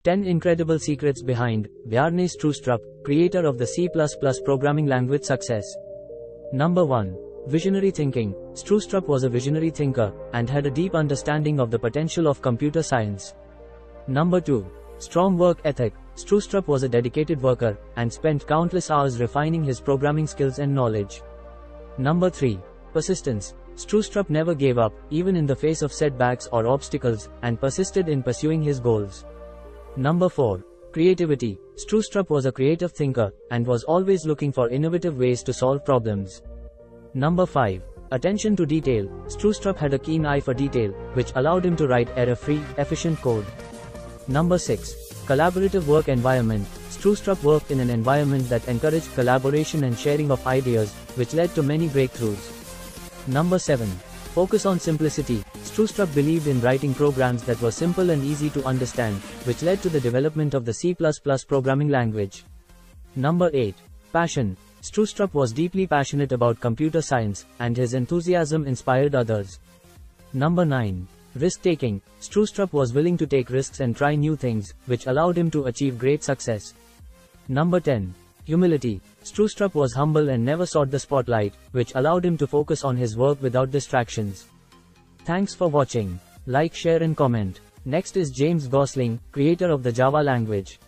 10 Incredible Secrets Behind Bjarne Stroustrup, creator of the C++ programming language success. Number 1. Visionary thinking. Stroustrup was a visionary thinker, and had a deep understanding of the potential of computer science. Number 2. Strong work ethic. Stroustrup was a dedicated worker, and spent countless hours refining his programming skills and knowledge. Number 3. Persistence. Stroustrup never gave up, even in the face of setbacks or obstacles, and persisted in pursuing his goals. Number 4. Creativity. Stroustrup was a creative thinker, and was always looking for innovative ways to solve problems. Number 5. Attention to detail. Stroustrup had a keen eye for detail, which allowed him to write error-free, efficient code. Number 6. Collaborative work environment. Stroustrup worked in an environment that encouraged collaboration and sharing of ideas, which led to many breakthroughs. Number 7. Focus on simplicity. Stroustrup believed in writing programs that were simple and easy to understand, which led to the development of the C++ programming language. Number 8. Passion. Stroustrup was deeply passionate about computer science, and his enthusiasm inspired others. Number 9. Risk-taking. Stroustrup was willing to take risks and try new things, which allowed him to achieve great success. Number 10. Humility. Stroustrup was humble and never sought the spotlight, which allowed him to focus on his work without distractions. Thanks for watching. Like, share and comment. Next is James Gosling, creator of the Java language.